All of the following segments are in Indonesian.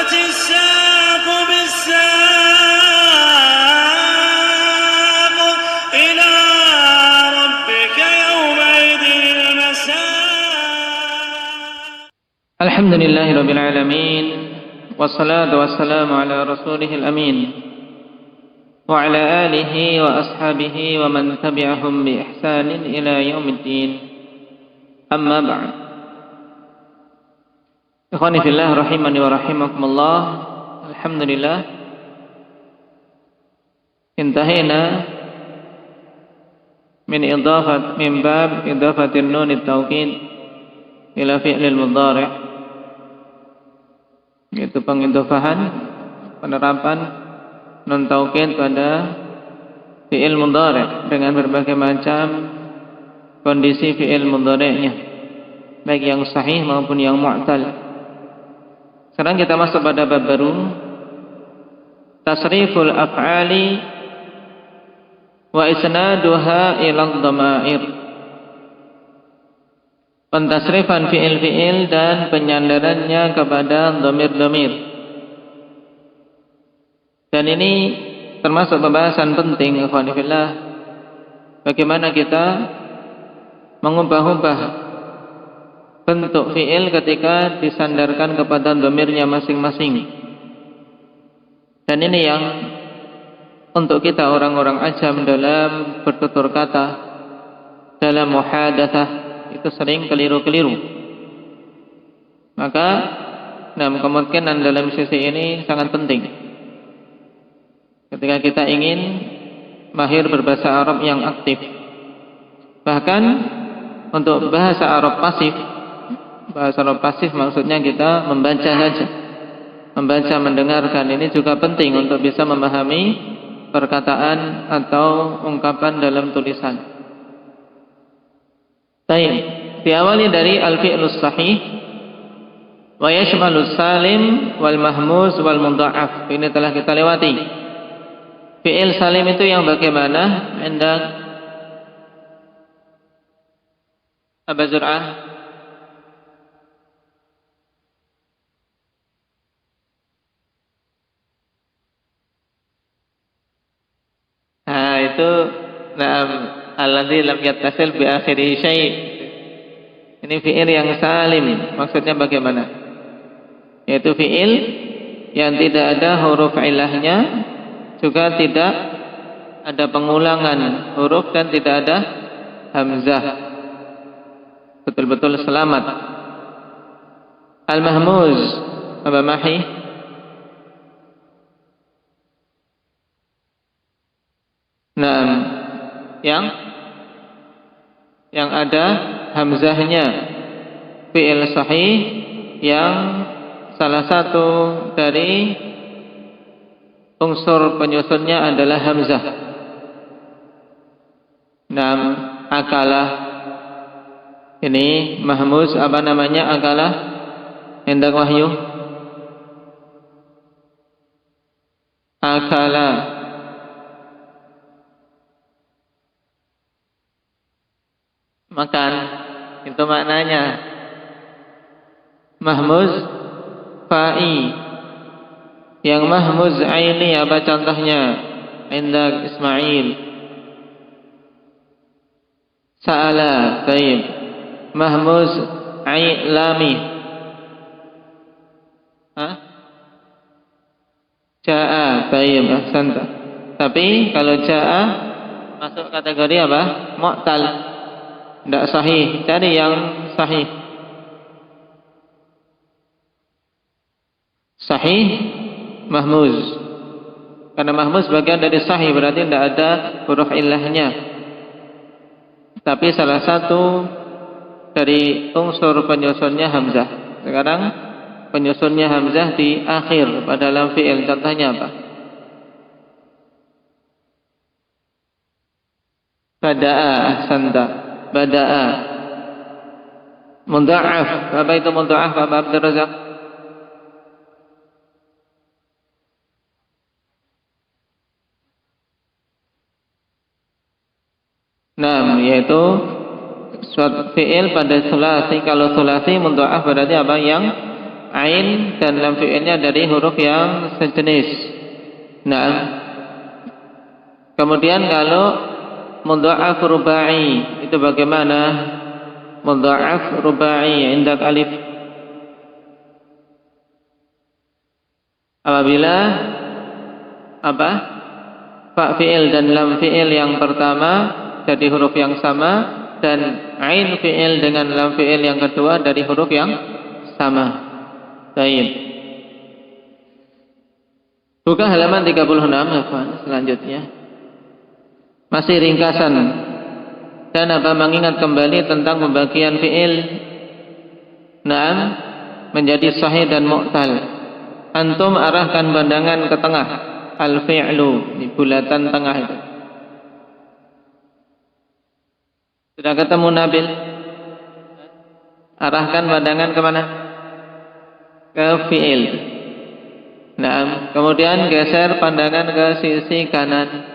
والتفت الساق بالساق إلى ربك يومئذ المساق. الحمد لله رب العالمين والصلاة والسلام على رسوله الأمين وعلى آله وأصحابه ومن تبعهم بإحسان إلى يوم الدين. أما بعد. Ikhwani fillah rahimani wa rahimakumullah. Alhamdulillah, intahina min bab idafatin nun at-taukid ila fi'lil mudhari', yaitu pengidafahan, penerapan nun taukid pada fi'il mudhari' dengan berbagai macam kondisi fi'il mudhari'nya, baik yang sahih maupun yang mu'tal. Sekarang kita masuk pada bab baru, tasriful af'ali wa isnaduha ila dhamair. Pentasrifan fi'il-fi'il dan penyandarannya kepada dhamir-dhamir. Dan ini termasuk pembahasan penting, ikhwan fillah, bagaimana kita mengubah-ubah bentuk fi'il ketika disandarkan kepada dhamirnya masing-masing. Dan ini yang untuk kita orang-orang ajam dalam bertutur kata, dalam muhadatsah, itu sering keliru-keliru. Maka kemungkinan dalam sisi ini sangat penting ketika kita ingin mahir berbahasa Arab yang aktif. Bahkan untuk bahasa Arab pasif maksudnya kita membaca saja, membaca, mendengarkan, ini juga penting untuk bisa memahami perkataan atau ungkapan dalam tulisan. Baik, diawali dari al-fi'lus sahih wa yashmalus salim wal mahmuz wal mudha'af. Ini telah kita lewati. Fi'il salim itu yang bagaimana? Hendak Aba Zur'ah? Itu alladzi lam yattasil bi akhirih syai'. Ini fi'il yang salim. Maksudnya bagaimana? Yaitu fi'il yang tidak ada huruf ilahnya, juga tidak ada pengulangan huruf dan tidak ada hamzah. Betul-betul selamat. Al-mahmuz, Aba Mahi? Nah, yang ada hamzahnya, fi'il sahih yang salah satu dari unsur penyusunnya adalah hamzah. Nah, akalah ini mahmuz, apa namanya akalah? Hendak Wahyu? Akalah makan, itu maknanya. Mahmuz fa'i. Yang mahmuz aini apa contohnya? Indak Ismail. Sa'ala, baik. Mahmuz lami. Ja'a, baik, ahsanta. Tapi kalau ja'a masuk kategori apa? Mu'tal. Tidak sahih, cari yang sahih. Sahih mahmuz. Karena mahmuz bagian dari sahih, berarti tidak ada huruf ilahnya. Tapi salah satu dari unsur penyusunnya hamzah. Sekarang penyusunnya hamzah di akhir pada dalam fi'il. Contohnya apa? Bada'a, ahsanta. Bada'a. Mudha'af. Apa itu mudha'af, Pak Abdul Razak? Nah, yaitu suatu fi'il pada sulasi. Kalau sulasi mudha'af berarti apa? Yang ain dan lam fi'ilnya dari huruf yang sejenis. Nah, kemudian kalau mudha'af rubai itu bagaimana? Mudha'af rubai indak alif. Apabila apa? Fa fi'il dan lam fi'il yang pertama dari huruf yang sama dan ain fi'il dengan lam fi'il yang kedua dari huruf yang sama. Baik. Buka halaman 36 selanjutnya. Masih ringkasan dan apa mengingat kembali tentang pembagian fi'il na'am menjadi sahih dan mu'tal. Antum arahkan pandangan ke tengah, al-fi'lu di bulatan tengah itu. Sudah ketemu Nabil? Arahkan pandangan kemana? Ke fi'il. Nah, kemudian geser pandangan ke sisi kanan.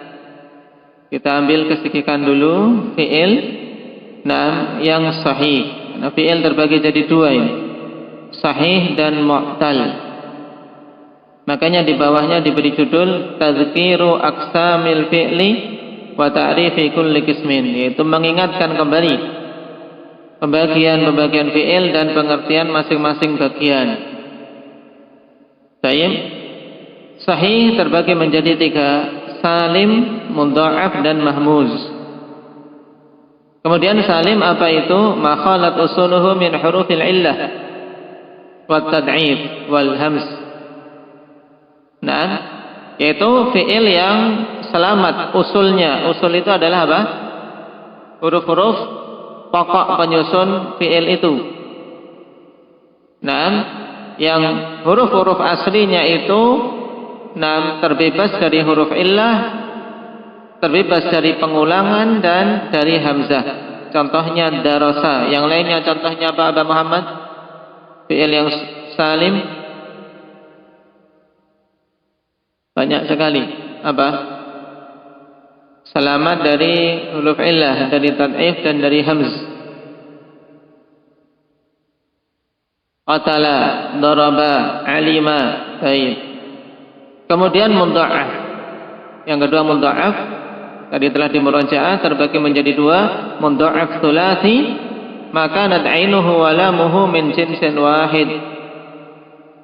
Kita ambil kesikikan dulu fi'il. Nah, yang sahih. Nah, fi'il terbagi jadi dua ini, sahih dan mu'tal. Makanya di bawahnya diberi judul Tazkiru Aqsamil Fi'li wa Ta'rifi Kulli Qismin, yaitu mengingatkan kembali pembagian-pembagian fi'il dan pengertian masing-masing bagian. Baik. Sahih terbagi menjadi tiga, salim, mudha'af dan mahmuz. Kemudian salim apa itu? Ma khalat usuluhu min hurufil illah wa tad'if wal hams. Nah, yaitu fi'il yang selamat usulnya. Usul itu adalah apa? Huruf-huruf pokok penyusun fi'il itu. Nah, yang huruf-huruf aslinya itu terbebas dari huruf illah, terbebas dari pengulangan dan dari hamzah. Contohnya darasa. Yang lainnya contohnya apa Aba Muhammad? Fi'il yang salim banyak sekali. Apa? Selamat dari huruf illah, dari tad'if dan dari hamz. Qatala, daraba, alima. Baik. Kemudian mudha'af. Yang kedua mudha'af tadi telah dimurajaah terbagi menjadi dua, mudha'af tsulasi maka nad'inuhu wa lamuhu min jinsin wahid.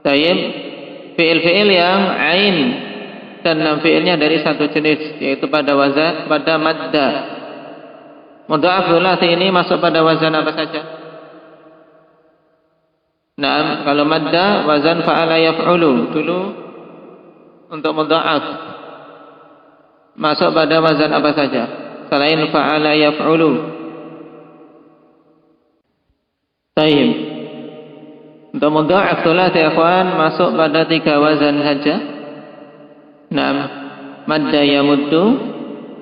Baik. Fi'il-fi'il yang ain dan lam fi'ilnya dari satu jenis, yaitu pada wazan, pada madda. Mudha'af tsulasi ini masuk pada wazan apa saja? Nah, kalau madda wazan fa'ala yaf'ulu dulu untuk mudha'af. Masuk pada wazan apa saja selain fa'ala yaf'ulu? Baik. Untuk mudha'af tsulasi ikhwan masuk pada tiga wazan saja. Naam, madda yamuddu,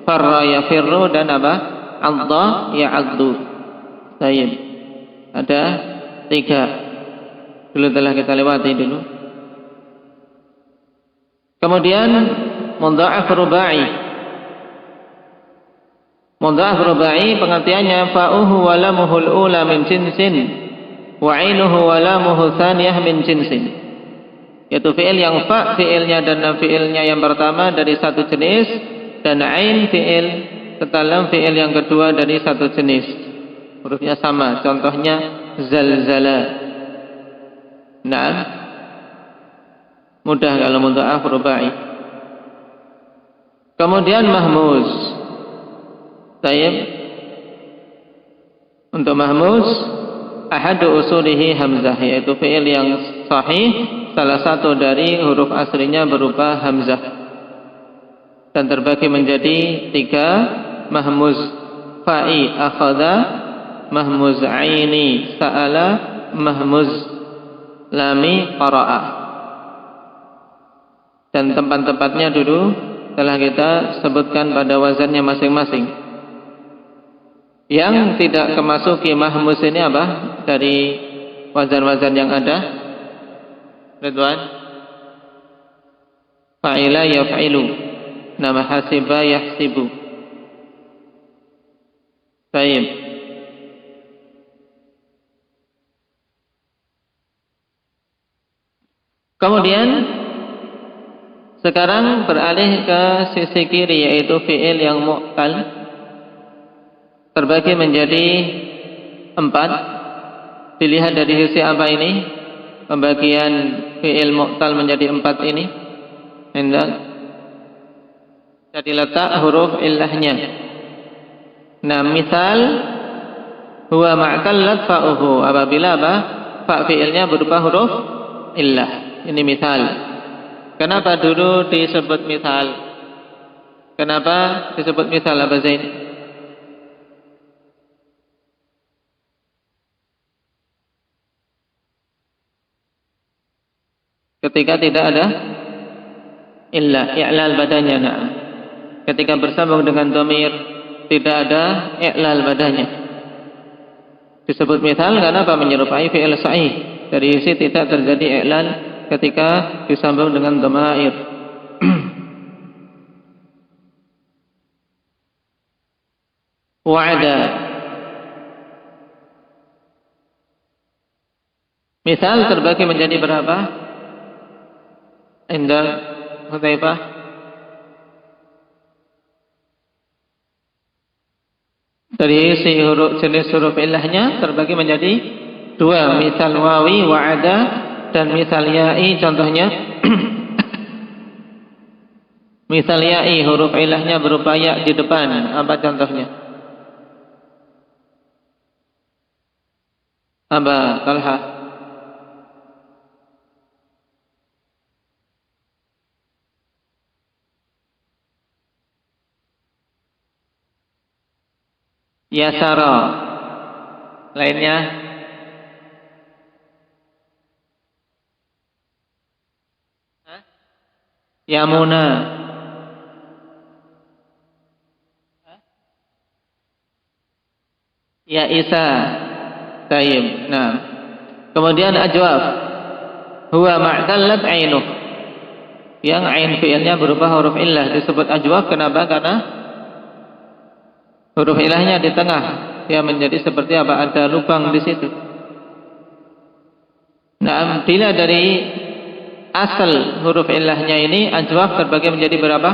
farra yafirru dan apa? Adda ya'addu. Baik. Ada tiga. Dulu telah kita lewati dulu. Kemudian mudha'af rubai. Mudha'af rubai pengertiannya fa'uhu wa lamuhul ula min jinsin wa 'ainuhu wa lamuhu tsaniyah min jinsin. Yaitu fi'il yang fa fi'ilnya dan lam fi'ilnya yang pertama dari satu jenis dan ain fi'il serta lam fi'il yang kedua dari satu jenis. Hurufnya sama. Contohnya zalzala. Nah, mudah kalau mudha'af rubai. Kemudian mahmuz. Baik. Untuk mahmuz ahadu usulihi hamzah, yaitu fi'il yang sahih salah satu dari huruf aslinya berupa hamzah dan terbagi menjadi tiga, mahmuz fa'i akhadha, mahmuz aini sa'ala, mahmuz lami qara'a. Dan tempat-tempatnya dulu telah kita sebutkan pada wazannya masing-masing. Yang tidak kemasuki mahmuz ini apa? Dari wazan-wazan yang ada Ridwan, fa'ila yaf'ilu, nama hasiba yahsibu. Baik. Kemudian sekarang beralih ke sisi kiri, yaitu fi'il yang mu'tal, terbagi menjadi 4. Dilihat dari sisi apa ini? Pembagian fi'il mu'tal menjadi 4 ini. Hendak jadi letak huruf illahnya. Nah, misal huwa ma'tallat fa'uhu, apabila apa? Fa fi'ilnya berupa huruf illah. Ini misal. Kenapa dulu disebut misal? Kenapa disebut misal, Abah Zain? Ketika tidak ada illah, i'lal badannya. Nah, ketika bersambung dengan dhamir tidak ada i'lal badannya, disebut misal karena apa? Menyerupai fi'il sahih. Dari sisi tidak terjadi i'lal ketika disambung dengan dhamair. Wa'ada. Misal terbagi menjadi berapa? Indah Hudzaifah. Dari si huruf, jenis huruf illahnya terbagi menjadi 2, misal wawi wa'ada dan misal ya'i. Contohnya misal ya'i, huruf illahnya berupa ya di depan. Apa contohnya? Aba Talha. Yasara. Lainnya? Yamuna. Ya Isa. Taib. Nah, kemudian ajwaf. Huwa ma'tallat ainuh. Yang ain fi'ilnya berupa huruf illah disebut ajwaf. Kenapa? Karena huruf ilahnya di tengah. Dia menjadi seperti apa? Ada lubang di situ. Nah, bila dari asal huruf illahnya ini ajwaf terbagi menjadi berapa?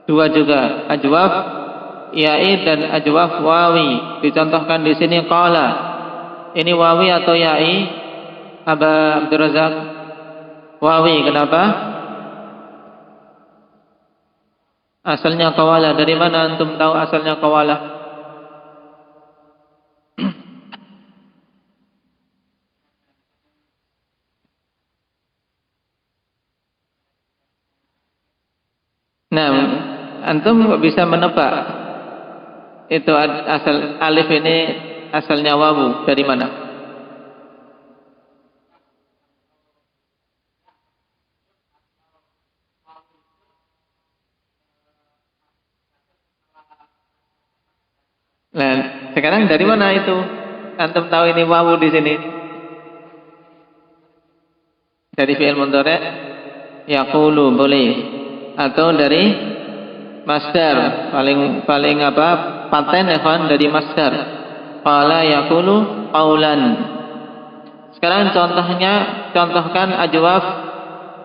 2 juga. Ajwaf ya'i dan ajwaf wawi. Dicontohkan di sini qala. Ini wawi atau ya'i? Aba Abdul Razak? Wawi. Kenapa? Asalnya qawala. Dari mana antum tahu asalnya qawala? Nah, antum kok bisa menebak itu asal alif ini asalnya wawu dari mana? Nah, sekarang dari mana itu? Antum tahu ini wawu di sini? Dari fi'il mudhari' yaqulu boleh, atau dari masdar. Paling apa? Paten ikhwan, dari masdar. Qala yaqulu qaulan. Sekarang contohkan ajwaf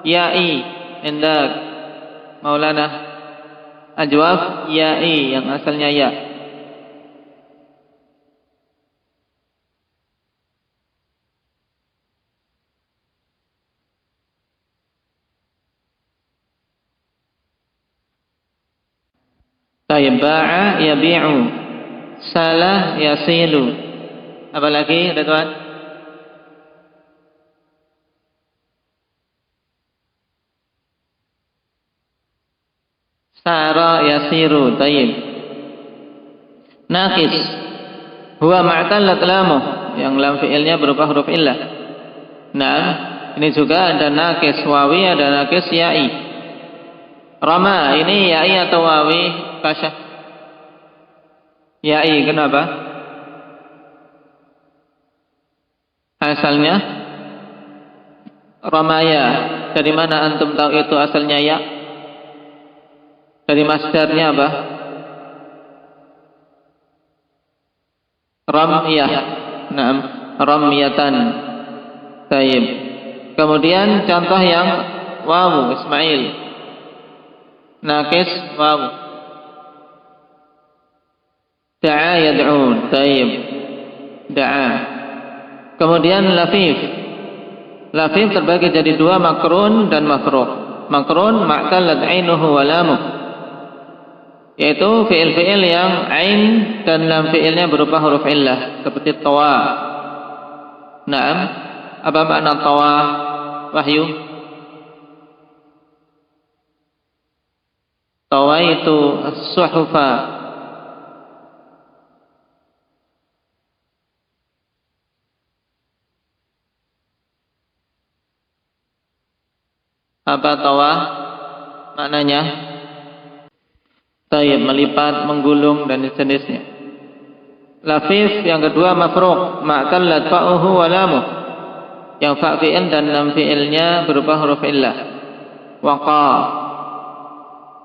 ya'i. Indak Maulana, ajwaf ya'i yang asalnya ya. Ba'a yabi'u, salah yasilu. Apa lagi, Ridwan? Sara yasiru. Tayyib. Naqis. Huwa ma'tallat lamuh, yang lam fi'ilnya berupa huruf illah. Nah, ini juga ada naqis wawi, ada naqis ya'i. Rama, ini ya'i atau wawi? Kasyaf. Ya'i, kenapa? Asalnya ramaya. Dari mana antum tahu itu asalnya ya? Dari masdarnya apa? Ramyah. Naam, ramyatan. Tayyib. Kemudian contoh yang wawu Ismail. Naqis wawu. Da'a yad'un. Taib. Da'a. Kemudian lafif. Lafif terbagi jadi dua, makrun dan mafruq. Makrun ma'tallat 'ainuhu wa lamuh, yaitu fi'il-fi'il yang ain dan lam fi'ilnya berupa huruf illah seperti tawa. Naam, apa makna tawa? Wahyu. Tawa itu as-suhufa. Apa tawa maknanya? Tayyib, melipat, menggulung dan sejenisnya. Lafif yang kedua mafruq, ma'tallat fa'uhu wa lamuh, yang fa' fi'il dan lam fi'ilnya berupa huruf illah. Waqa.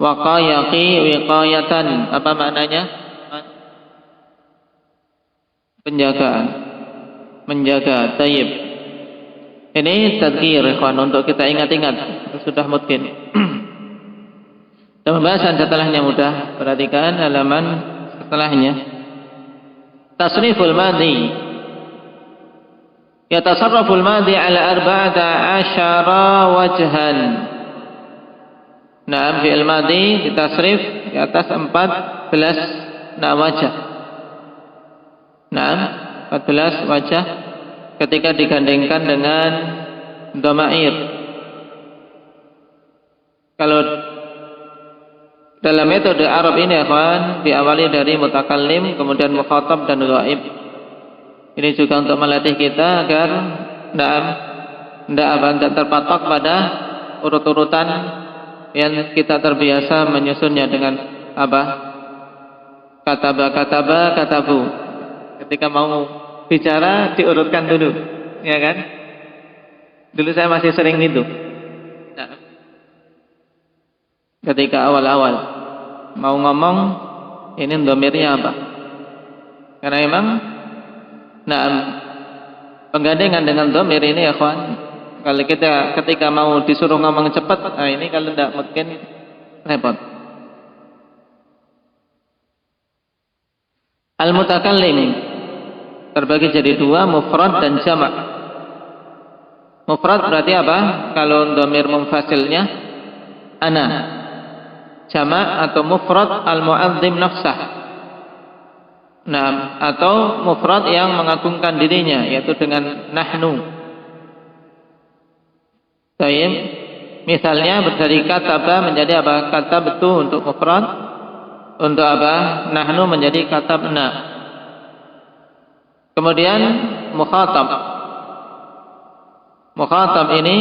Waqa yaqi wiqayatan. Apa maknanya? Penjagaan. Menjaga. Tayyib. Ini tadhkir ikhwan untuk kita ingat-ingat. Sudah mungkin. Dan pembahasan setelahnya mudah. Perhatikan halaman setelahnya. Tasriful madhi. Yatasarraful madhi ala arba'ata asyara wajhan. Nah, fi'il madhi ditasrif di atas 14 wajah. Nah, 14 wajah ketika digandengkan dengan dhamair. Kalau dalam metode Arab ini akan diawali dari mutakallim, kemudian mukhatab dan ghaib. Ini juga untuk melatih kita agar tidak terpatok pada urut-urutan yang kita terbiasa menyusunnya dengan apa? Kataba, katabu. Ketika mau bicara diurutkan dulu, ya kan? Dulu saya masih sering itu. Ketika awal-awal mau ngomong, ini dhamirnya apa? Karena memang penggandengan dengan dhamir ini ya kawan, kalau kita ketika mau disuruh ngomong cepat, ini kalau tidak mungkin repot. Al-mutakallim terbagi jadi dua, mufrad dan jamak. Mufrad berarti apa? Kalau dhamir munfasilnya ana. Jamak atau mufrad al-mu'azzim nafsah. Nah, atau mufrad yang mengagungkan dirinya, yaitu dengan nahnu. Baik. Misalnya dari kataba menjadi apa? Katabtu untuk mufrad. Untuk apa? Nahnu menjadi katabna. Kemudian mukhatab. Mukhatab ini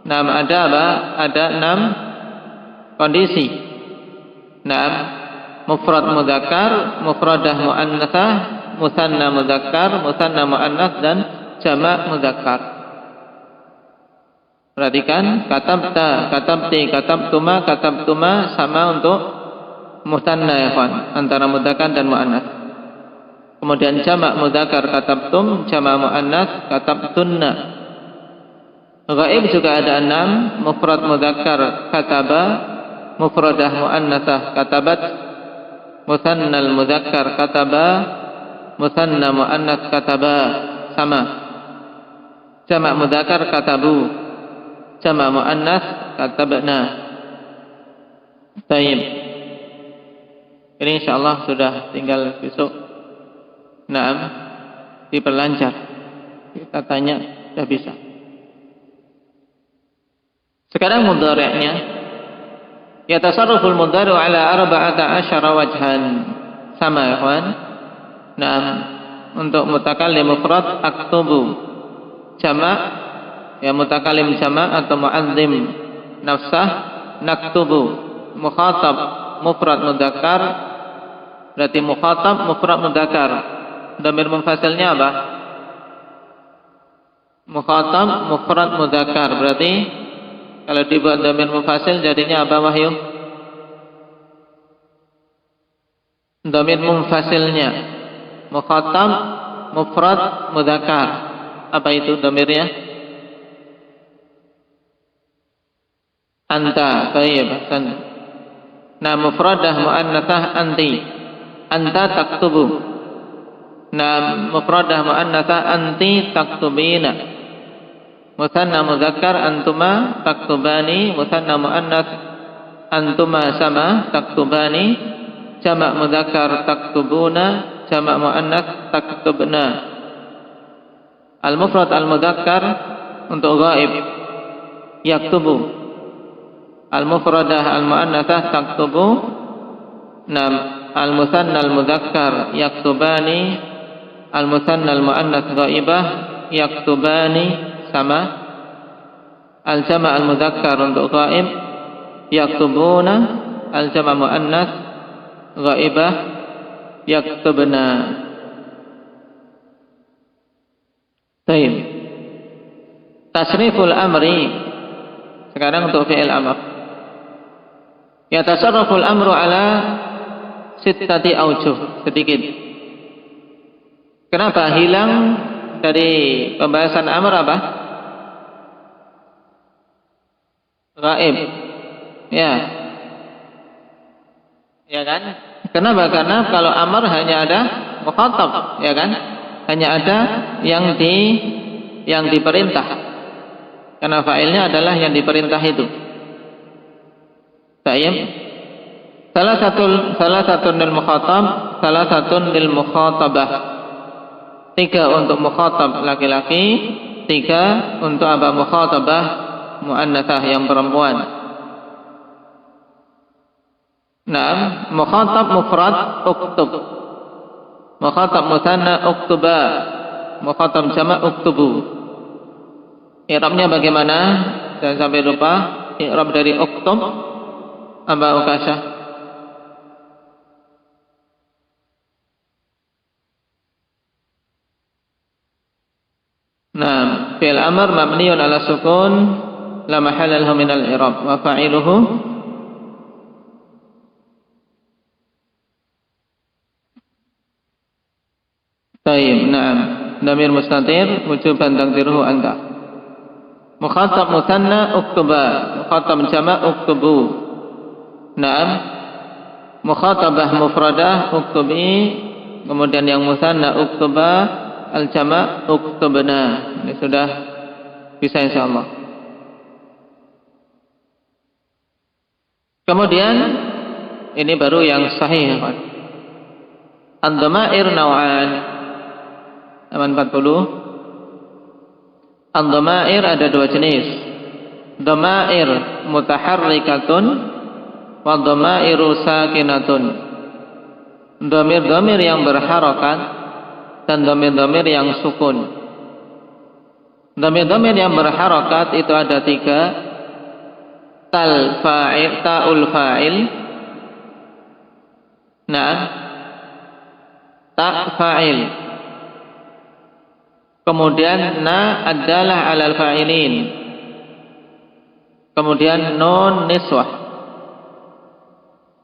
ada apa? Ada 6 kondisi. Mufrad mudzakkar, mufradah muannatsah, musanna mudzakkar, musanna muannats dan jamak mudzakkar. Perhatikan, katabta, katabti, katabtuma, katabtuma sama untuk musanna ya kawan, antara mudzakkar dan muannats. Kemudian jamak mudzakkar katabtum, jamak muannats katabtunna. Ghaib juga ada 6, mufrad mudzakkar kataba, mufradah muannatsah katabat, musannal mudzakkar kataba, musanna muannats kataba sama. Jamak mudzakkar katabu, jamak muannats katabna. Baik. Ini insyaallah sudah tinggal besok. Diperlancar. Kita tanya sudah bisa. Sekarang mudhari'nya. Yatasarraful mudhari'u ala arba'ata asyara wajhan. Sama ya kawan. Untuk mutakallim mufrad aktubu. Jamak ya mutakallim jamak atau mu'azzim nafsah naktubu. Mukhatab mufrad mudzakkar berarti mukhatab mufrad mudzakkar. Dhamir munfasilnya apa? Mukhatab mufrad mudzakkar berarti kalau dibuat dhamir munfasil jadinya apa Wahyu? Dhamir munfasilnya mukhatab mufrad mudzakkar. Apa itu dhamirnya? anta. Baik, Hasan. Nah, mufradah muannatsah anti. Anta taktubu. Nah, mufradah muannatsah anti taktubina. Musanna mudzakkar antuma taktubani. Musanna muannats antuma sama taktubani. Jamak mudzakkar taktubuna. Jamak muannats taktubna. Al-mufrad al-mudzakkar untuk ghaib yaktubu. Al-mufradah al-muannatsah taktubu. Nam al-musanna al-mudzakkar yaktubani. Al-musanna al-muannats ghaibah yaktubani sama. Al-jama' al-mudzakkar untuk ghaib yaktubuna. Al-jama' muannats ghaibah yaktubna. Baik. Tasriful amri. Sekarang untuk fi'il amr. Yatasarraful amru ala sittati aujuh. Sedikit. Kenapa hilang dari pembahasan amr apa? Ghaib. Ya. Ya kan? Kenapa? Karena kalau amr hanya ada mukhatab, ya kan? Hanya ada yang diperintah. Karena fa'ilnya adalah yang diperintah itu. Baik. Salah satu lil mukhatab, salah satu lil mukhatabah. 3 untuk mukhatab laki-laki, 3 untuk apa mukhatabah muannatsah yang perempuan. Nah, mukhatab mufrad uktub. Mukhatab musanna uktuba. Mukhatab jamak uktubu. I'rabnya bagaimana? Jangan sampai lupa. I'rab dari uktub apa Ukasha? Nah, fi'il amr mabniun ala sukun la mahalla lahu min al-i'rab wa fa'iluhu Tayyib, na'am. Damir mustatir wujuban taqdiruhu anta. Mukhatab musanna uktuba. Mukhatab jamak uktubu. Na'am. Mukhatabah mufradah uktubi. Kemudian yang musanna uktuba, al jamak uktubna. Ini sudah bisa insyaallah. Kemudian ini baru yang sahih. Ad-dhamair naw'an. Halaman 40. Ad-dhamair ada 2 jenis. Dhamair mutaharrikatun wa dhamairu sakinatun. Dhamir-dhamir yang berharokat dan dhamir-dhamir yang sukun. Dhamir-dhamir yang berharokat itu ada 3. Ta'ul fa'il. Nah, ta' fa'il. Kemudian na adalah alal fa'ilin. Kemudian nun niswah.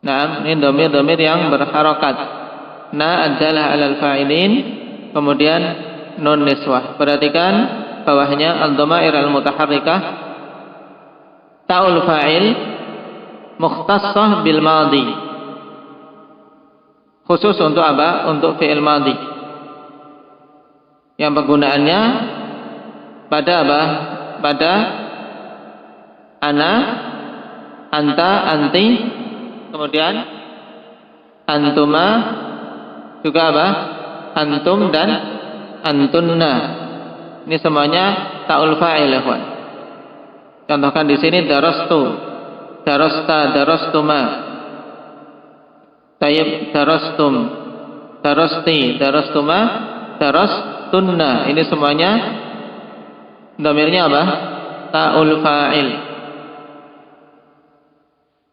Nah, ini dhamir-dhamir yang berharokat. Na adalah alal fa'ilin. Kemudian nun niswah. Perhatikan bawahnya al-dhamair al-mutaharrikah. Ta'ul fa'il mukhtassah bil madhi. Khusus untuk apa? Untuk fi'il madhi. Yang penggunaannya pada apa? Pada ana, anta, anti, kemudian antuma, juga apa? Antum dan antunna. Ini semuanya ta'ul fa'il, ya kawan. Contohkan di sini darastu, darasta, darastuma. Tayyib, darastum, darasti, darastuma, darastunna. Ini semuanya dhamirnya apa? Ta'ul fa'il.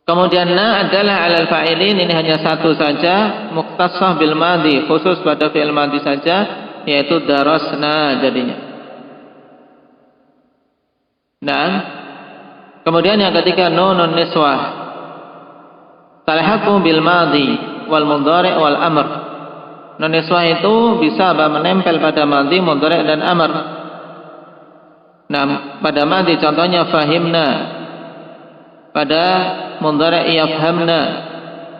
Kemudian na adalah alal fa'ilin. Ini hanya satu saja, mukhtassah bil madhi, khusus pada fi'il madhi saja, yaitu darasna jadinya. Nah, kemudian yang ketiga nunun niswah. Talhaqu bil madhi wal mudhari' wal amr. Nun niswah itu bisa menempel pada madhi, mudhari' dan amr. Nah, pada madhi contohnya fahimna. pada mudhari' yafhamna,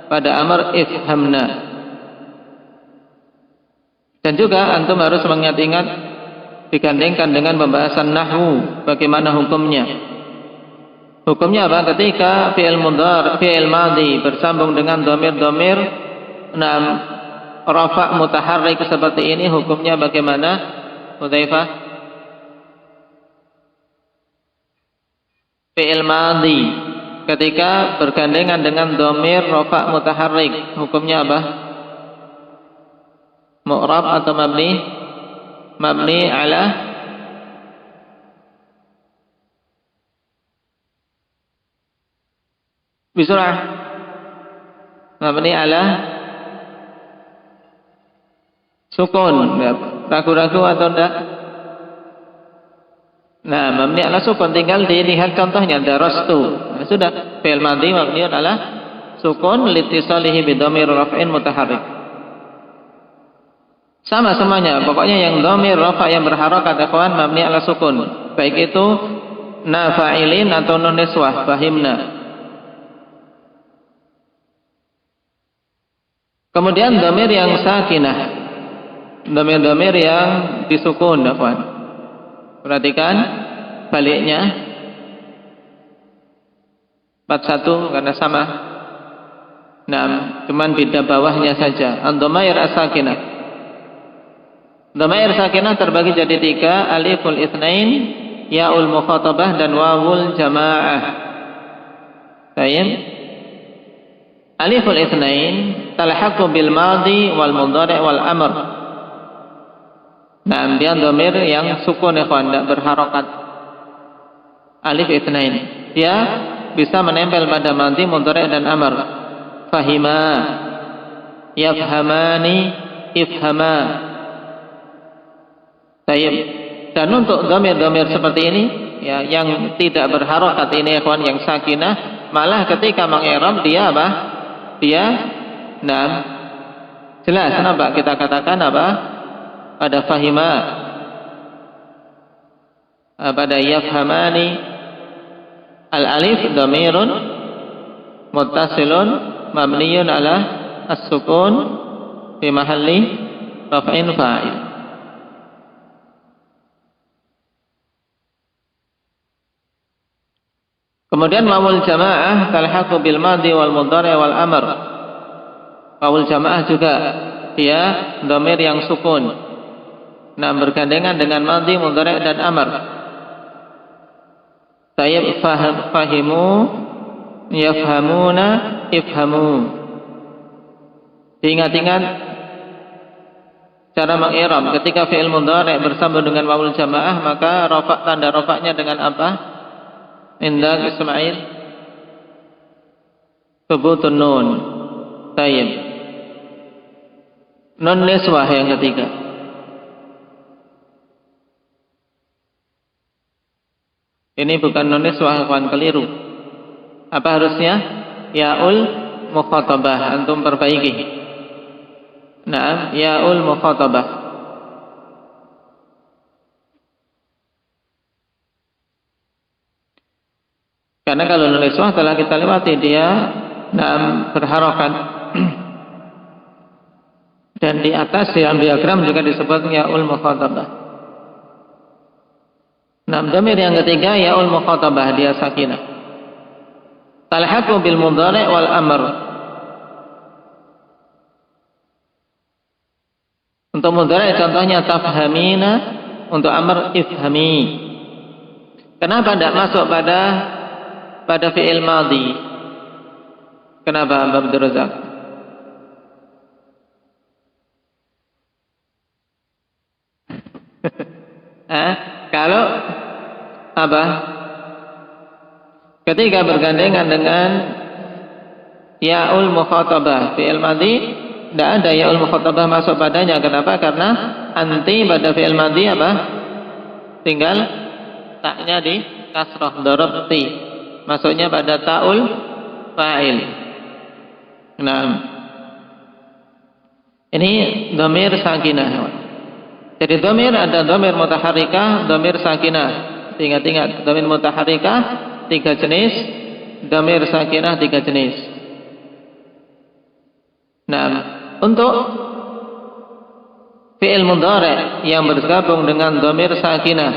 pada amr ifhamna. Dan juga antum harus mengingat-ingat digandengkan dengan pembahasan nahwu, bagaimana hukumnya. Hukumnya apa? Ketika fi'il madhi bersambung dengan dhamir-dhamir rafa' mutaharrik seperti ini, hukumnya bagaimana? Hudzaifah? Fi'il madhi ketika bergandengan dengan dhamir rafa' mutaharrik, hukumnya apa? Mu'rab atau mabni? Mabni ala bisurah. Mabni ala sukun. Ragu-ragu atau enggak? Nah, mabni ala sukun, tinggal dilihat contohnya. Darastu. Nah, sudah. Fi'il madhi mabni ala sukun litisalihi bidhamir raf'in mutaharrik. Sama semuanya. Pokoknya yang dhamir rafa' yang berharakat ikhwan mabni ala sukun. Baik itu na fa'ilin atau nun niswah, fahimna. Kemudian dhamir yang sakinah, dhamir-dhamir yang disukun, ikhwan. Perhatikan baliknya 41 karena sama. Nah, cuman beda bawahnya saja. Ad-dhamair as-sakinah. Dhamair sakinah terbagi jadi 3, aliful itsnain, yaul mukhatabah dan wawul jamaah. Baik. Aliful itsnain talhaqu bil madhi wal mudhari' wal amr. Nah, dia dhamir yang sukun, ikhwan, tidak berharokat. Alif itsnain, dia bisa menempel pada madhi, mudhari' dan amr. Fahima, yafhamani, ifhama. Baik. Dan untuk dhamir-dhamir seperti ini ya, yang tidak berharokat ini, ikhwan, yang sakinah, malah ketika mengi'rab dia apa? Dia jelas. Kenapa kita katakan apa? Pada fahima, pada yafhamani, al-alif dhamirun muttasilun mabniyun ala as-sukun fi mahalli raf'in fa'il. Kemudian wawul jamaah talhaqu bil madhi wal mudhari' wal amr. Wawul jamaah juga dia dhamir yang sukun. Nah, bergandengan dengan madhi, mudhari' dan amr. Tayyib, fahimu, yafhamuna, ifhamu. Diingat-ingat cara mengi'rab ketika fi'il mudhari' bersambung dengan wawul jamaah, maka rafa' tanda rafa'nya dengan apa? Indak Ismail thubutun nun. Tayyib. Nun niswah yang ketiga. Ini bukan nun niswah, kawan, keliru. Apa harusnya? Yaul mukhatabah, antum perbaiki. Naam, yaul mukhatabah. Karena kalau nun niswah telah kita lewati, dia berharokat. Dan di atas dalam diagram juga disebut yaul mukhatabah. Nah, dhamir yang ketiga yaul mukhatabah, dia sakinah. Talhaqu bil mudhari' wal amr. Untuk mudhari' contohnya tafhamina, untuk amr ifhami. Kenapa tidak masuk pada fi'il madhi? Kenapa, Abdul Razak? Kalau apa? Ketika bergandengan dengan yaul mukhatabah, fi'il madhi, tidak ada yaul mukhatabah masuk padanya. Kenapa? Karena anti pada fi'il madhi apa? Tinggal taknya di kasrah, darabti. Masuknya pada ta'ul fa'il. Nah, ini dhamir sakinah. Jadi dhamir ada dhamir mutaharrikah, dhamir sakinah. Ingat-ingat, dhamir mutaharrikah 3 jenis. dhamir sakinah 3 jenis. Nah, untuk fi'il mudhari' yang bergabung dengan dhamir sakinah,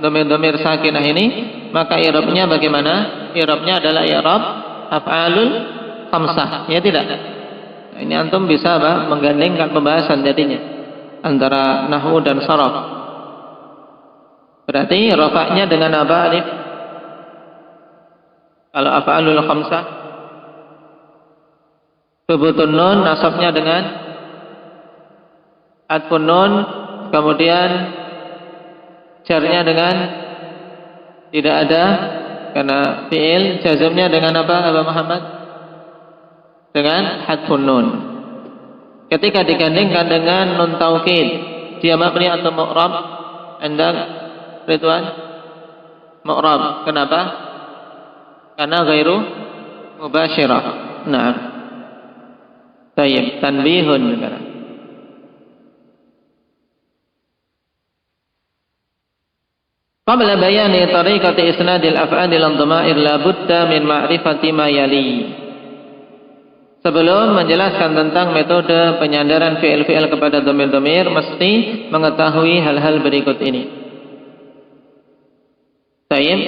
dhamir sakinah ini, maka i'rabnya bagaimana? I'rabnya adalah i'rab af'alul khamsah, ya tidak? Nah, ini antum bisa menggandengkan pembahasan jadinya antara nahwu dan sharaf. Berarti rafa'nya dengan apa, alif? Kalau af'alul khamsah, thubutun nun, nasabnya dengan adfun nun, kemudian jarnya dengan tidak ada karena fi'il, jazmnya dengan apa, Aba Muhammad? Dengan hadfun nun. Ketika digandingkan dengan nun taukid, dia mabni atau mu'rab? Anda Ridwan? Mu'rab. Kenapa? Karena ghairu mubasyirah. Nah, tayyib, tanbihun. Qabla bayani tariqati isnadil af'alil dhama'ir la budda min ma'rifati ma yali. Sebelum menjelaskan tentang metode penyandaran fi'il-fi'il kepada dhamir-dhamir, mesti mengetahui hal-hal berikut ini. Tayyib,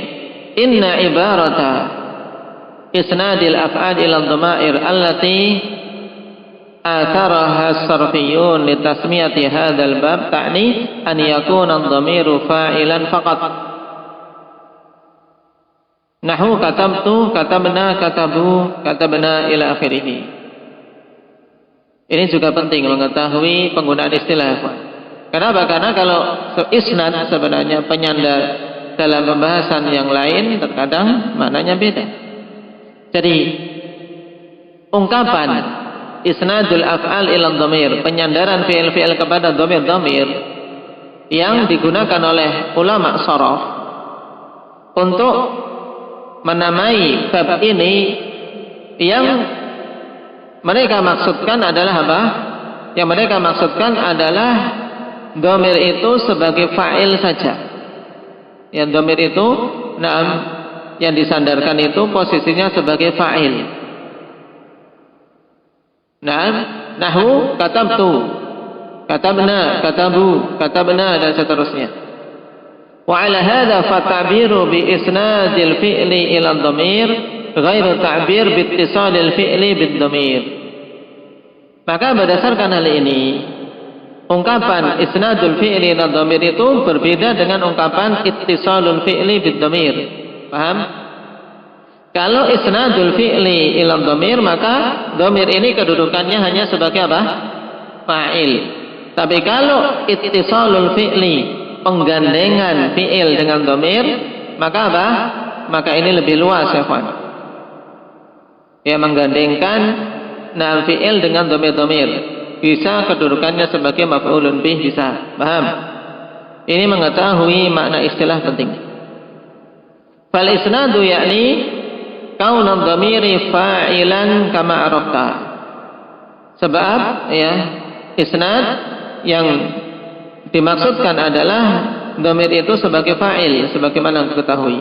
inna ibarata isnadil af'alil dhama'ir allati atharaha as-sarfiyyun li tasmiyati hadzal bab ta'ni an yakuna ad-dhamiru fa'ilan faqat. Nahwu katabtu, katabna, katabu, katabna ila akhirih. Ini juga penting mengetahui penggunaan istilah. Kenapa? Karena kalau isnad sebenarnya penyandar dalam pembahasan yang lain terkadang maknanya beda. Jadi ungkapan isnadul af'al ila dhamir, penyandaran fi'il-fi'il kepada dhamir-dhamir yang digunakan oleh ulama sharaf untuk menamai bab ini, yang mereka maksudkan adalah apa? Yang mereka maksudkan adalah dhamir itu sebagai fa'il saja. Yang dhamir itu, yang disandarkan itu posisinya sebagai fa'il. Nahwu katabtu, katabna, katabu, katabna, dan seterusnya. Wa ala hadha fata'biru bi isnadil fi'li ila dhamir ghairu ta'bir bi ittisalil fi'li bid dhamir. Maka berdasarkan hal ini, ungkapan isnadul fi'li ila dhamir itu berbeda dengan ungkapan ittisalul fi'li bid dhamir. Paham? Kalau isnadul fi'li ila dhamir, maka dhamir ini kedudukannya hanya sebagai apa? Fa'il. Tapi kalau ittisalul fi'li, penggandengan fi'il dengan dhamir, maka apa? Maka ini lebih luas, ya kawan. Ya, menggandengkan fi'il dengan dhamir-dhamir. Bisa kedudukannya sebagai maf'ulun bih, bisa. Paham? Ini mengetahui makna istilah penting. Fal isnadu yakni kaunad dhamiri fa'ilan kama arafta. Sebab ya, isnad yang dimaksudkan adalah dhamir itu sebagai fa'il, sebagaimana diketahui.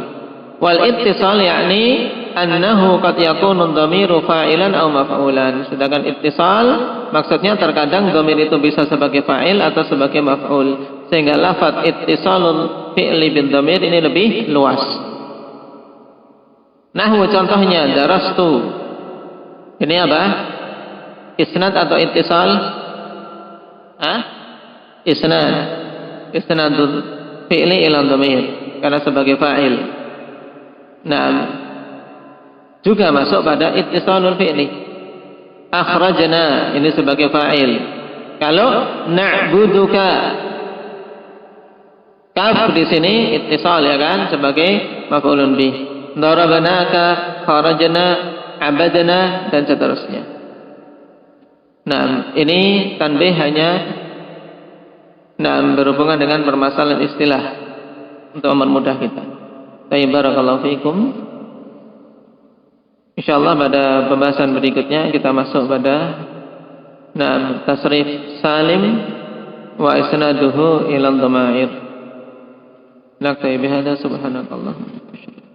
Wal ittisal yakni annahu qad yakunu dhamiru fa'ilan aw maf'ulan. Sedangkan ittisal maksudnya terkadang dhamir itu bisa sebagai fa'il atau sebagai maf'ul. Sehingga lafaz ittisalul fi'li bin dhamir ini lebih luas. Nahwu contohnya darastu. Ini apa? Isnad atau ittisal? Isnadul fi'li ila dhamir, karena sebagai fa'il. Nah, juga masuk pada ittisalul fi'li. Akhrajna, ini sebagai fa'il. Kalau na'buduka, kaf di sini ittisal, ya kan, sebagai maf'ulun bih. Darabnaka, kharajna, abadna, dan seterusnya. Nah, ini tanbih hanya berhubungan dengan permasalahan istilah untuk mempermudah kita. Baik, barakallahu fiikum. Insyaallah pada pembahasan berikutnya kita masuk pada tasrif salim wa isnaduhu ila dhamair. Naktabi bihadza subhanakallahumma wa bihamdika.